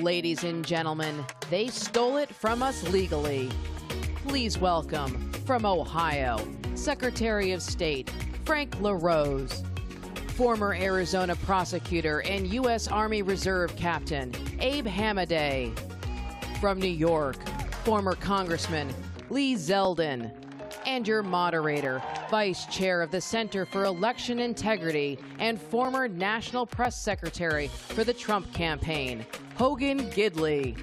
Ladies and gentlemen, they stole it from us legally. Please welcome, from Ohio, Secretary of State Frank LaRose, former Arizona prosecutor and U.S. Army Reserve Captain Abe Hamadeh, from New York, former Congressman Zeldin, and your moderator, Vice Chair of the Center for Election Integrity and former National Press Secretary for the Trump campaign, Hogan Gidley.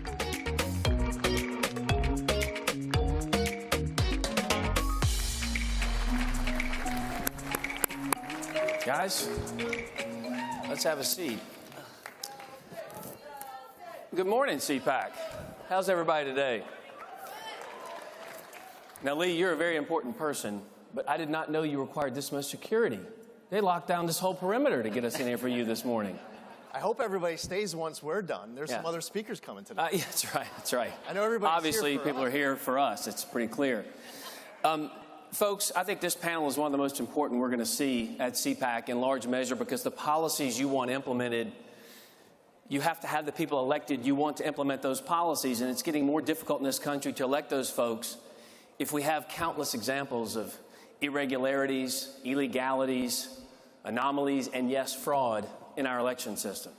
Guys, let's have a seat. Good morning, CPAC. How's everybody today? Now, Lee, you're a very important person, but I did not know you required this much security. They locked down this whole perimeter to get us in here for you this morning. I hope everybody stays once we're done. There's some other speakers coming today. Yeah, that's right. That's right. I know everybody's Obviously, here for people us. are here for us. It's pretty clear. Folks, I think this panel is one of the most important we're going to see at CPAC in large measure because the policies you want implemented, you have to have the people elected you want to implement those policies, and it's getting more difficult in this country to elect those folks if we have countless examples of irregularities, illegalities, anomalies, and yes, fraud in our election system.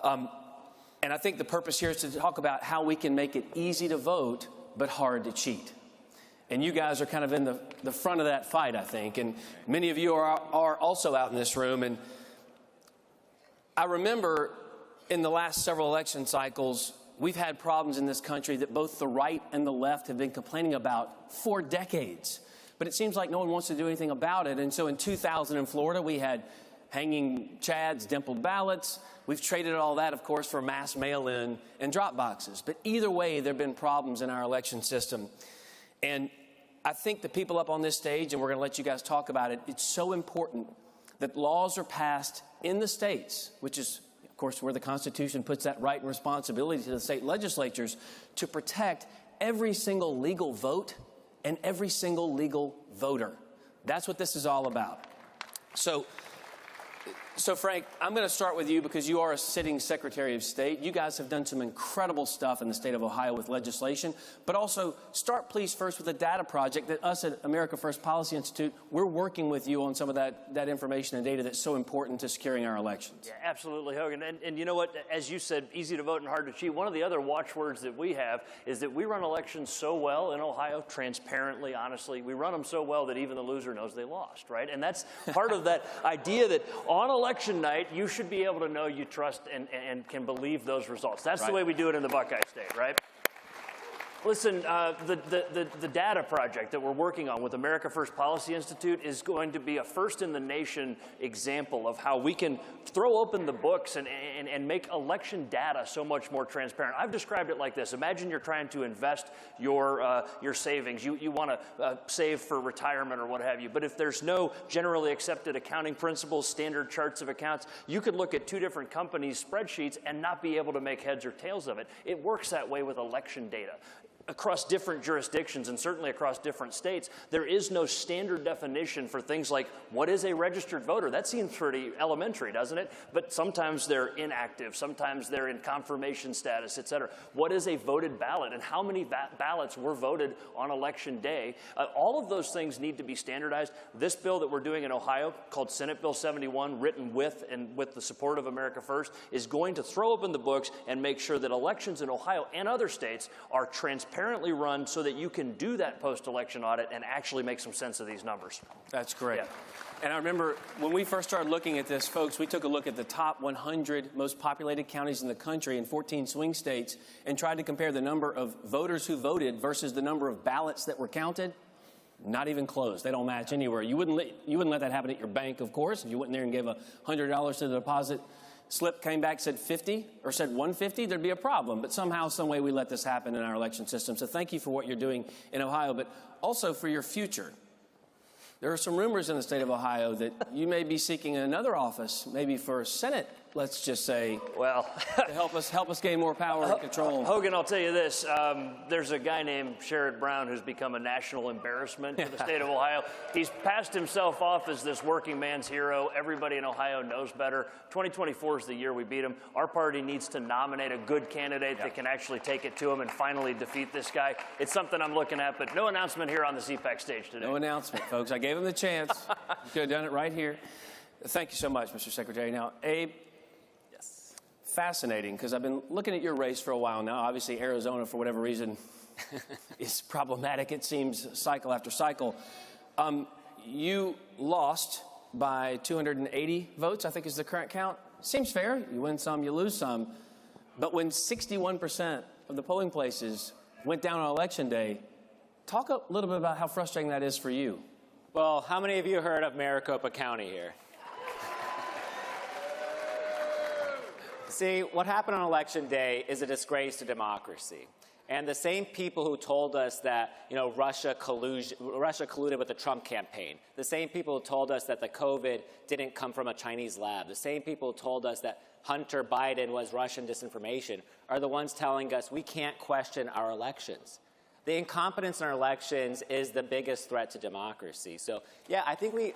And I think the purpose here is to talk about how we can make it easy to vote but hard to cheat. And you guys are kind of in the front of that fight, I think. And many of you are also out in this room. And I remember in the last several election cycles, we've had problems in this country that both the right and the left have been complaining about for decades. But it seems like no one wants to do anything about it. And so in 2000 in Florida, we had hanging chads, dimpled ballots. We've traded all that, of course, for mass mail-in and drop boxes. But either way, there have been problems in our election system. And I think the people up on this stage, and we're going to let you guys talk about it, it's so important that laws are passed in the states, which is, of course, where the Constitution puts that right and responsibility to the state legislatures to protect every single legal vote and every single legal voter. That's what this is all about. So Frank, I'm going to start with you because you are a sitting Secretary of State. You guys have done some incredible stuff in the state of Ohio with legislation, but also start, please, first with the data project that us at America First Policy Institute, we're working with you on some of that information and data that's so important to securing our elections. Yeah, absolutely, Hogan. And you know what, as you said, easy to vote and hard to cheat. One of the other watchwords that we have is that we run elections so well in Ohio, transparently, honestly. We run them so well that even the loser knows they lost, right? And that's part of that idea that on election night, you should be able to know you trust and can believe those results. That's the way we do it in the Buckeye State, right? Listen, the data project that we're working on with America First Policy Institute is going to be a first-in-the-nation example of how we can throw open the books and make election data so much more transparent. I've described it like this. Imagine you're trying to invest your savings. You want to save for retirement or what have you. But if there's no generally accepted accounting principles, standard charts of accounts, you could look at two different companies' spreadsheets and not be able to make heads or tails of it. It works that way with election data. Across different jurisdictions and certainly across different states, there is no standard definition for things like what is a registered voter. That seems pretty elementary, doesn't it? But sometimes they're inactive, sometimes they're in confirmation status, et cetera. What is a voted ballot and how many ballots were voted on election day? All of those things need to be standardized. This bill that we're doing in Ohio, called Senate Bill 71, written with the support of America First, is going to throw open the books and make sure that elections in Ohio and other states are transparently run so that you can do that post-election audit and actually make some sense of these numbers. That's great. Yeah. And I remember when we first started looking at this, folks, we took a look at the top 100 most populated counties in the country in 14 swing states and tried to compare the number of voters who voted versus the number of ballots that were counted. Not even close. They don't match anywhere. You wouldn't let that happen at your bank, of course. If you went in there and gave $100 to the deposit slip, came back, said 50 or said 150, there'd be a problem. But somehow, some way, we let this happen in our election system. So thank you for what you're doing in Ohio, but also for your future. There are some rumors in the state of Ohio that you may be seeking another office, maybe for Senate let's just say, well, to help us gain more power and control. Hogan, I'll tell you this. There's a guy named Sherrod Brown who's become a national embarrassment to the state of Ohio. He's passed himself off as this working man's hero. Everybody in Ohio knows better. 2024 is the year we beat him. Our party needs to nominate a good candidate that can actually take it to him and finally defeat this guy. It's something I'm looking at, but no announcement here on the CPAC stage today. No announcement, folks. I gave him the chance. You could have done it right here. Thank you so much, Mr. Secretary. Now, Abe, fascinating, because I've been looking at your race for a while now. Obviously, Arizona, for whatever reason, is problematic, it seems, cycle after cycle. You lost by 280 votes, I think is the current count. Seems fair. You win some, you lose some. But when 61% of the polling places went down on Election Day, talk a little bit about how frustrating that is for you. Well, how many of you heard of Maricopa County here? See, what happened on Election Day is a disgrace to democracy. And the same people who told us that, Russia colluded with the Trump campaign, the same people who told us that the COVID didn't come from a Chinese lab, the same people who told us that Hunter Biden was Russian disinformation are the ones telling us we can't question our elections. The incompetence in our elections is the biggest threat to democracy. So, yeah, I think we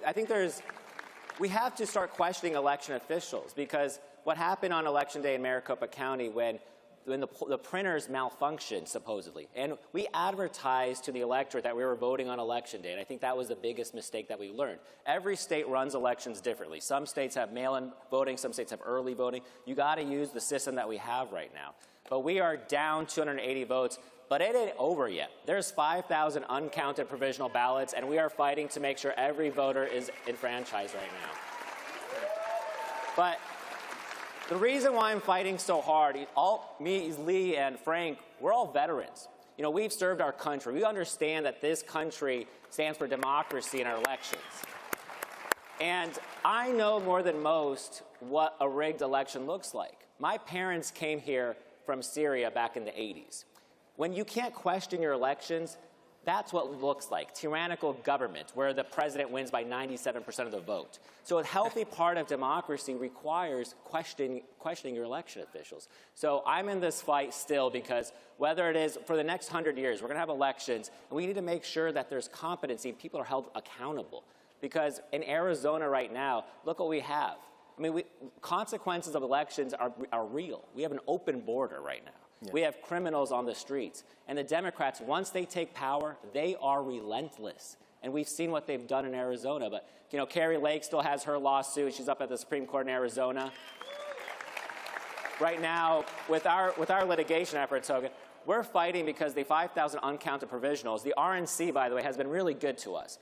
have to start questioning election officials, because what happened on Election Day in Maricopa County when the printers malfunctioned, supposedly, and we advertised to the electorate that we were voting on Election Day, and I think that was the biggest mistake that we learned. Every state runs elections differently. Some states have mail-in voting, some states have early voting. You got to use the system that we have right now. But we are down 280 votes, but it ain't over yet. There's 5,000 uncounted provisional ballots, and we are fighting to make sure every voter is enfranchised right now. But the reason why I'm fighting so hard, me, Lee, and Frank, we're all veterans. We've served our country. We understand that this country stands for democracy in our elections. And I know more than most what a rigged election looks like. My parents came here from Syria back in the 80s. When you can't question your elections, that's what it looks like, tyrannical government, where the president wins by 97% of the vote. So a healthy part of democracy requires questioning your election officials. So I'm in this fight still, because whether it is for the next 100 years, we're going to have elections, and we need to make sure that there's competency and people are held accountable. Because in Arizona right now, look what we have. Consequences of elections are real. We have an open border right now. Yeah. We have criminals on the streets. And the Democrats, once they take power, they are relentless. And we've seen what they've done in Arizona. But, Kari Lake still has her lawsuit. She's up at the Supreme Court in Arizona. Right now, with our litigation efforts, Hogan, we're fighting because the 5,000 uncounted provisionals, the RNC, by the way, has been really good to us.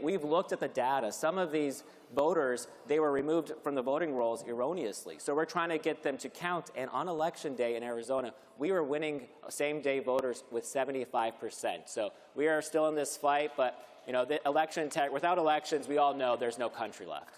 We've looked at the data. Some of these voters, they were removed from the voting rolls erroneously. So we're trying to get them to count. And on Election Day in Arizona, we were winning same-day voters with 75%. So we are still in this fight. But, without elections, we all know there's no country left.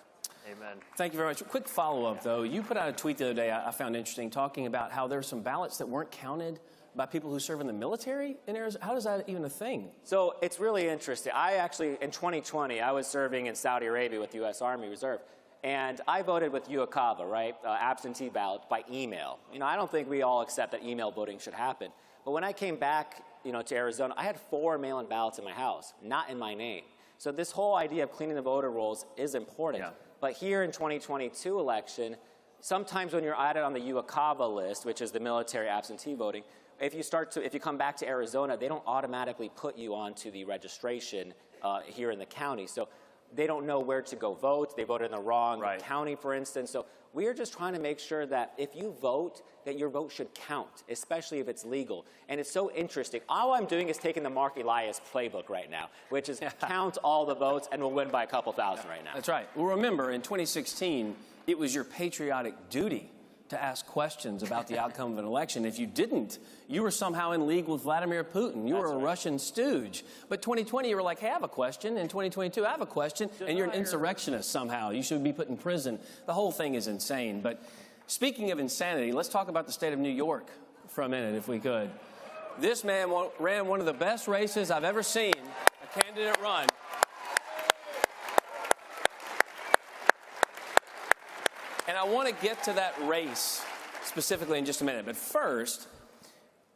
Amen. Thank you very much. Quick follow-up, though. You put out a tweet the other day I found interesting, talking about how there's some ballots that weren't counted by people who serve in the military in Arizona. How is that even a thing? So it's really interesting. I actually, in 2020, I was serving in Saudi Arabia with the U.S. Army Reserve. And I voted with UACAVA, right? Absentee ballot by email. I don't think we all accept that email voting should happen. But when I came back, to Arizona, I had 4 mail-in ballots in my house, not in my name. So this whole idea of cleaning the voter rolls is important. Yeah. But here in 2022 election, sometimes when you're added on the UACAVA list, which is the military absentee voting, if you come back to Arizona, they don't automatically put you onto the registration here in the county. So they don't know where to go vote. They voted in the wrong county, for instance. So we are just trying to make sure that if you vote, that your vote should count, especially if it's legal. And it's so interesting. All I'm doing is taking the Mark Elias playbook right now, which is count all the votes, and we'll win by a couple thousand right now. That's right. Well, remember, in 2016, it was your patriotic duty to ask questions about the outcome of an election. If you didn't, you were somehow in league with Vladimir Putin. You were a Russian stooge. But 2020, you were like, hey, I have a question. In 2022, I have a question. And you're an insurrectionist somehow. You should be put in prison. The whole thing is insane. But speaking of insanity, let's talk about the state of New York for a minute, if we could. This man ran one of the best races I've ever seen a candidate run. And I want to get to that race specifically in just a minute. But first,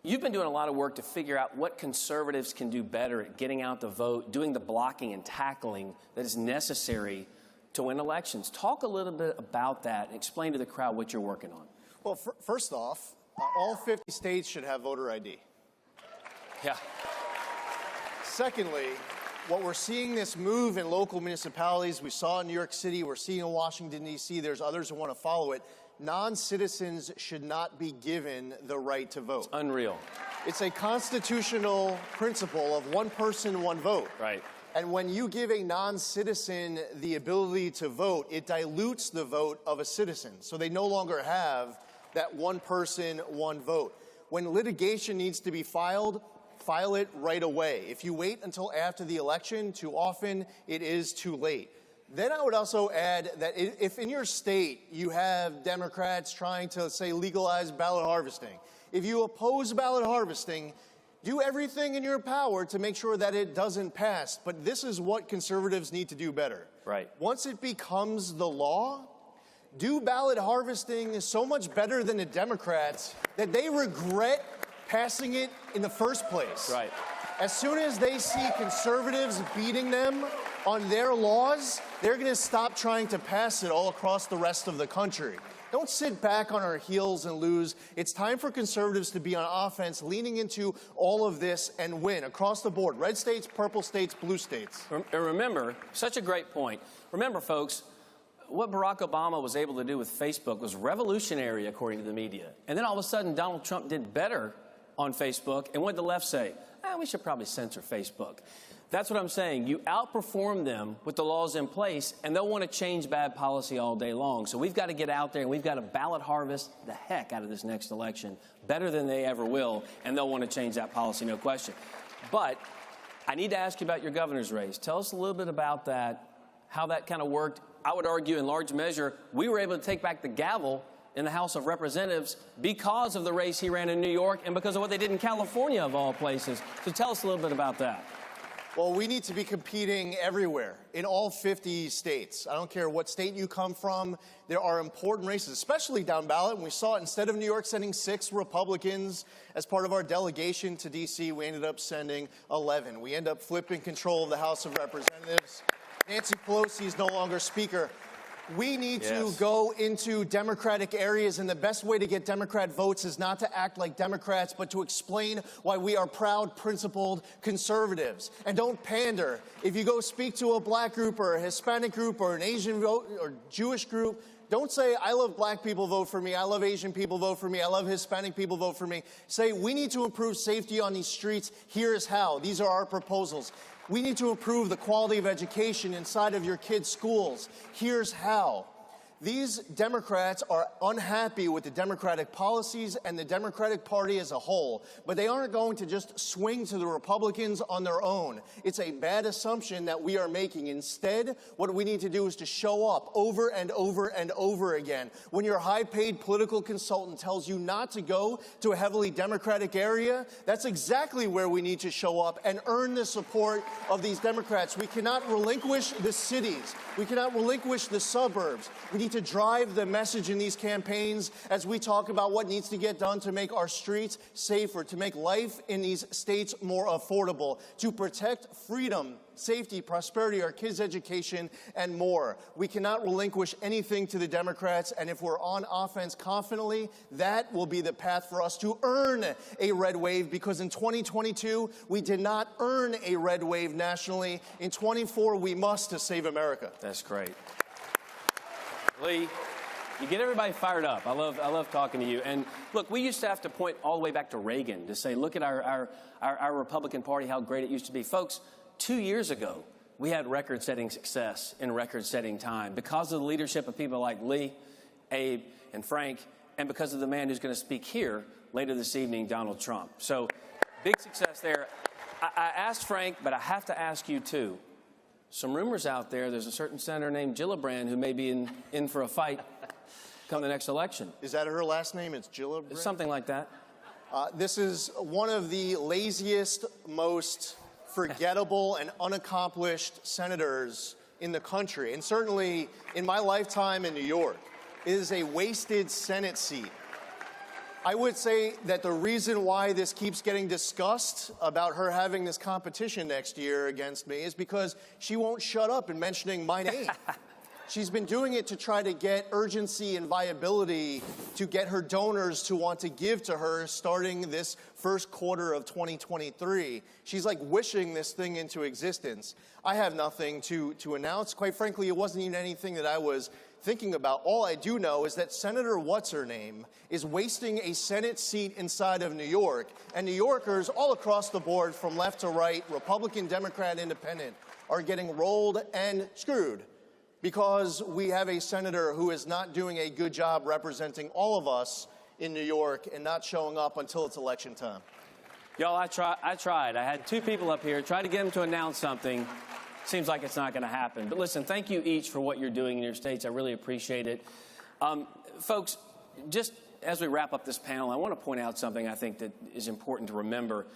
you've been doing a lot of work to figure out what conservatives can do better at getting out the vote, doing the blocking and tackling that is necessary to win elections. Talk a little bit about that and explain to the crowd what you're working on. Well, first off, all 50 states should have voter ID. Yeah. Secondly, what we're seeing this move in local municipalities, we saw in New York City, we're seeing in Washington, D.C., there's others who want to follow it. Non-citizens should not be given the right to vote. It's unreal. It's a constitutional principle of one person, one vote. Right. And when you give a non-citizen the ability to vote, it dilutes the vote of a citizen. So they no longer have that one person, one vote. When litigation needs to be filed, file it right away. If you wait until after the election, too often it is too late. Then I would also add that if in your state you have Democrats trying to, say, legalize ballot harvesting, if you oppose ballot harvesting, do everything in your power to make sure that it doesn't pass. But this is what conservatives need to do better. Right. Once it becomes the law, do ballot harvesting so much better than the Democrats that they regret passing it in the first place. Right. As soon as they see conservatives beating them on their laws, they're going to stop trying to pass it all across the rest of the country. Don't sit back on our heels and lose. It's time for conservatives to be on offense, leaning into all of this and win across the board. Red states, purple states, blue states. And remember, such a great point. Remember, folks, what Barack Obama was able to do with Facebook was revolutionary, according to the media. And then all of a sudden, Donald Trump did better on Facebook. And what did the left say? We should probably censor Facebook. That's what I'm saying. You outperform them with the laws in place, and they'll want to change bad policy all day long. So we've got to get out there, and we've got to ballot harvest the heck out of this next election, better than they ever will, and they'll want to change that policy, no question. But I need to ask you about your governor's race. Tell us a little bit about that, how that kind of worked. I would argue in large measure we were able to take back the gavel in the House of Representatives because of the race he ran in New York and because of what they did in California, of all places. So tell us a little bit about that. Well, we need to be competing everywhere, in all 50 states. I don't care what state you come from. There are important races, especially down ballot. And we saw it, instead of New York sending 6 Republicans as part of our delegation to D.C., we ended up sending 11. We end up flipping control of the House of Representatives. Nancy Pelosi is no longer Speaker. We need to go into Democratic areas, and the best way to get Democrat votes is not to act like Democrats, but to explain why we are proud, principled conservatives. And don't pander. If you go speak to a black group or a Hispanic group or an Asian vote or Jewish group, don't say, I love black people, vote for me. I love Asian people, vote for me. I love Hispanic people, vote for me. Say, we need to improve safety on these streets. Here's how. These are our proposals. We need to improve the quality of education inside of your kids' schools. Here's how. These Democrats are unhappy with the Democratic policies and the Democratic Party as a whole, but they aren't going to just swing to the Republicans on their own. It's a bad assumption that we are making. Instead, what we need to do is to show up over and over and over again. When your high-paid political consultant tells you not to go to a heavily Democratic area, that's exactly where we need to show up and earn the support of these Democrats. We cannot relinquish the cities. We cannot relinquish the suburbs. We need to drive the message in these campaigns as we talk about what needs to get done to make our streets safer, to make life in these states more affordable, to protect freedom, safety, prosperity, our kids' education, and more. We cannot relinquish anything to the Democrats, and if we're on offense confidently, that will be the path for us to earn a red wave, because in 2022, we did not earn a red wave nationally. In 24, we must to save America. That's great. Lee, you get everybody fired up. I love talking to you. And look, we used to have to point all the way back to Reagan to say, look at our Republican Party, how great it used to be. Folks, 2 years ago, we had record-setting success in record-setting time because of the leadership of people like Lee, Abe, and Frank, and because of the man who's going to speak here later this evening, Donald Trump. So big success there. I asked Frank, but I have to ask you, too. Some rumors out there, there's a certain senator named Gilla Bran who may be in for a fight come the next election. Is that her last name? It's Gilla Bran? Something like that. This is one of the laziest, most forgettable and unaccomplished senators in the country, and certainly in my lifetime in New York. is a wasted Senate seat. I would say that the reason why this keeps getting discussed about her having this competition next year against me is because she won't shut up in mentioning my name. She's been doing it to try to get urgency and viability to get her donors to want to give to her starting this first quarter of 2023. She's like wishing this thing into existence. I have nothing to announce. Quite frankly, it wasn't even anything that I was thinking about. All I do know is that Senator What's-Her-Name is wasting a Senate seat inside of New York, and New Yorkers all across the board, from left to right, Republican, Democrat, Independent, are getting rolled and screwed because we have a senator who is not doing a good job representing all of us in New York and not showing up until it's election time. Y'all, I tried. I had two people up here, tried to get them to announce something. Seems like it's not going to happen. But listen, thank you each for what you're doing in your states. I really appreciate it. Folks, just as we wrap up this panel, I want to point out something I think that is important to remember.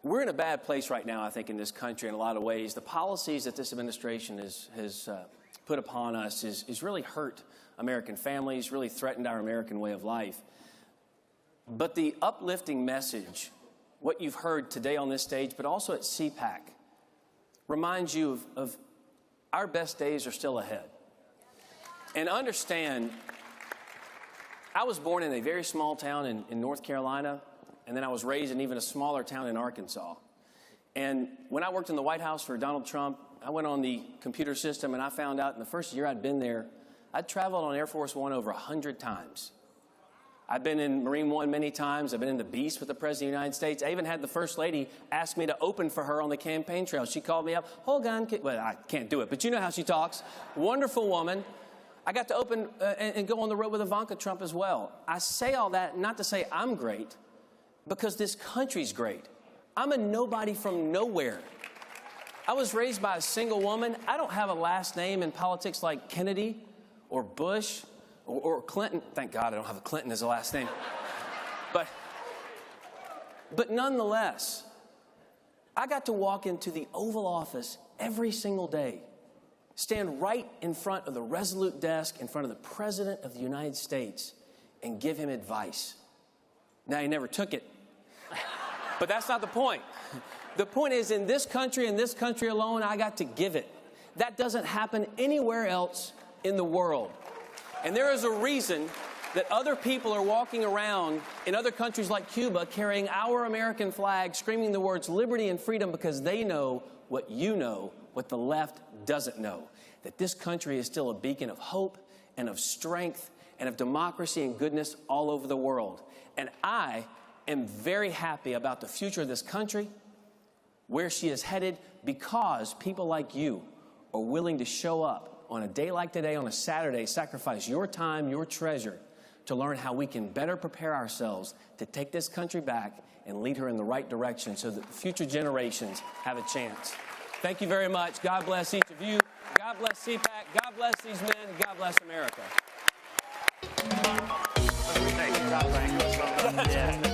We're in a bad place right now, I think, in this country in a lot of ways. The policies that this administration has put upon us is really hurt American families, really threatened our American way of life. But the uplifting message, what you've heard today on this stage, but also at CPAC, reminds you of our best days are still ahead. And understand, I was born in a very small town in North Carolina, and then I was raised in even a smaller town in Arkansas. And when I worked in the White House for Donald Trump, I went on the computer system, and I found out in the first year I'd been there, I'd traveled on Air Force One over 100 times. I've been in Marine One many times. I've been in the Beast with the President of the United States. I even had the First Lady ask me to open for her on the campaign trail. She called me up, Hogan, well, I can't do it, but you know how she talks. Wonderful woman. I got to open and go on the road with Ivanka Trump as well. I say all that not to say I'm great, because this country's great. I'm a nobody from nowhere. I was raised by a single woman. I don't have a last name in politics like Kennedy or Bush or Clinton. Thank God I don't have a Clinton as a last name. But nonetheless, I got to walk into the Oval Office every single day, stand right in front of the Resolute desk in front of the President of the United States and give him advice. Now, he never took it, but that's not the point. The point is, in this country alone, I got to give it. That doesn't happen anywhere else in the world. And there is a reason that other people are walking around in other countries like Cuba carrying our American flag, screaming the words liberty and freedom, because they know what you know, what the left doesn't know, that this country is still a beacon of hope and of strength and of democracy and goodness all over the world. And I am very happy about the future of this country, where she is headed, because people like you are willing to show up on a day like today, on a Saturday, sacrifice your time, your treasure, to learn how we can better prepare ourselves to take this country back and lead her in the right direction so that the future generations have a chance. Thank you very much. God bless each of you. God bless CPAC. God bless these men. God bless America. Thank you.